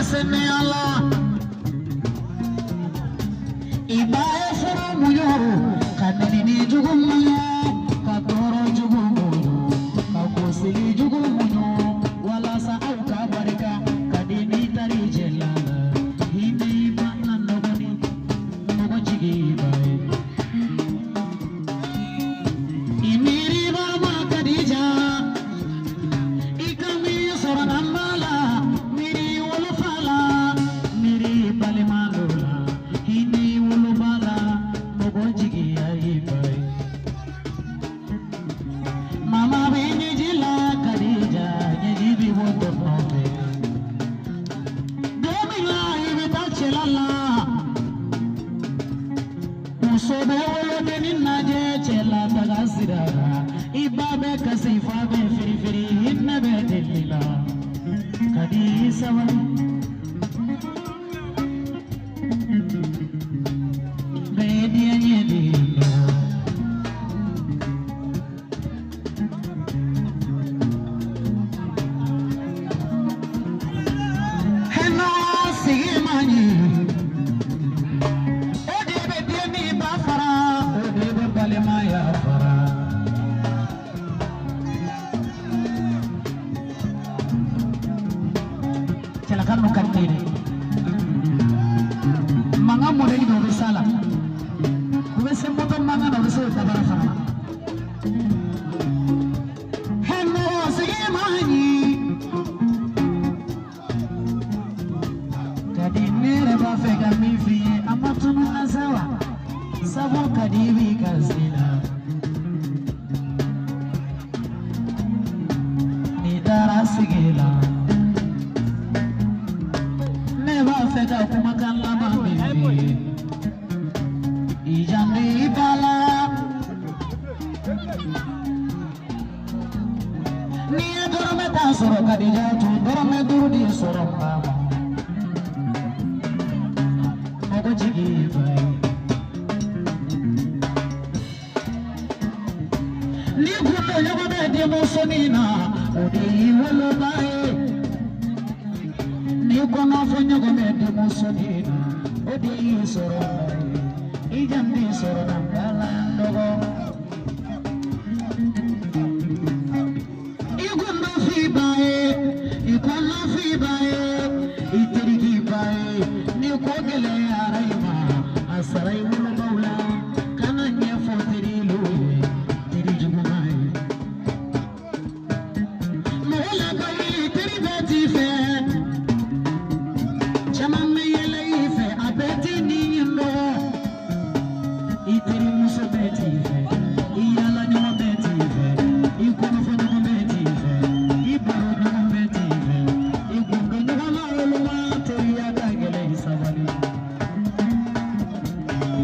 sene ala ibae foro muyoro kaneni ni jugu muyo katoro jugu muyo kakosili jugu muyo wala sa au kabarika kadini tari jelala hindi mana nogoni nogo jigi ibae imiri bama kadija ikami soranambala miri wolofala miri balimalola hindi wolobala nogo jigi ibae mama beni jila kadija nyejibi woto nobe domila ibita chelala musobe wolo deni naje chela tagasiraga ibabe kasifa be firi firi hinne be delila kadisa be dia nyedila heno sigimani ode be deni ba fara ode be balema ya fara celakan nukan diri manga modeli do sala ube se moto manga do se tabara fara heno sigimani kadinere ba fega mifi amatunu nazawa sabo kadibi kazina nidara sigila neba fega kumakala mamifi ijandi bala niye dorome ta soro kadija tu dorome durudi soro mama nogo jigi bai ni gundo yogo be demo sonina odi wolo bai ni kono fonyo go be demo sonina odi soro bai ijandi soro nambala ndogo igundo fi bai ikono fi bai itirigi bai ni kogele araima asarai wolo maula kananya fotirilu tiri jumai mola bai tiri beti fe chama meyele ife abeti ni ndo itiri muso beti fe iyala nyoma beti fe ikono fono beti fe ibaro nyoma beti fe igundo nyoma wolo ma tiri akagele isabali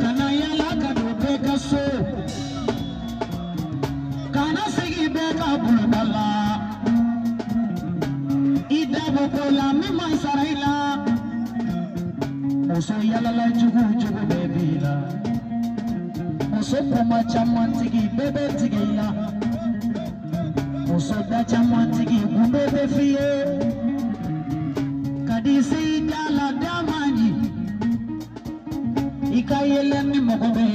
kana yala kado beka so kana sigi beka bulbala idabo kola mima saraila muso yala la jugu jugu bebila muso koma chamantigi bebe tigila muso da chamantigi gumbe befiye kadisi dala damani ika yeleni mogobe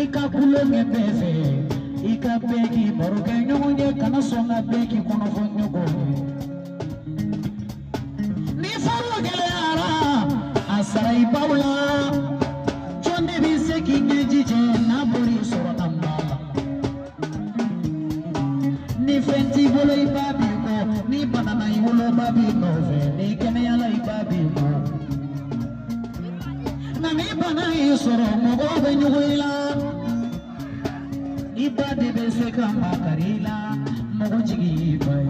ika kulome befe ika beki baruke nyonye kana songa beki kono fonyogo ni faru gele ara asarai paula chonde bise kinejije na bori soro tambala ni fenti bolo ibabi ko ni banana ibolo babi nove ni kene yala ibabi ko nami bana isoro mogo benyuila ibadi bese kama karila mogo jigi bai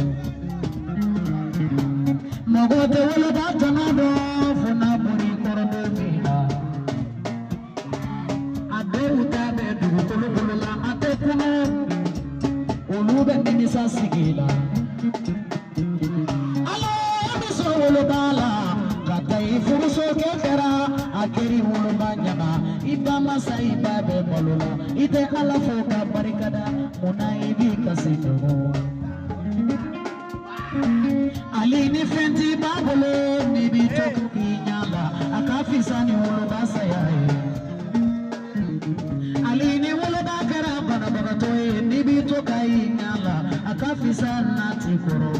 mogo te wolo batana do funa buri kordo mina ade utabe du kolo kolo la ate kuno olu be ni sasigila alo biso wolo bala katai furuso kefera akeri wolo banyana ibama sai babe molola ite ala foka barikada munaibi kasito alini fenti babolo ni bitoku inyala akafisa ni wolo basaya alini wolo bakara bana bana toye ni bitoka inyala akafisa nati koro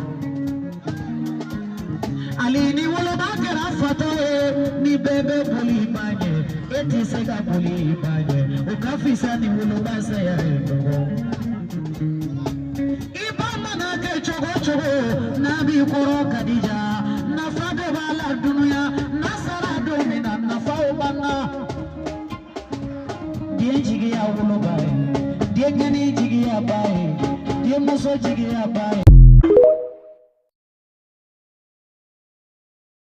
alini wolo bakara fatoye ni bebe boli banye eti sega boli banye ukafisa ni wolo basaya nabi koro kadija nafade bala dunya nasara domina nafao bana die jigi ya wolo bae die nyani jigi ya bae die muso jigi ya bae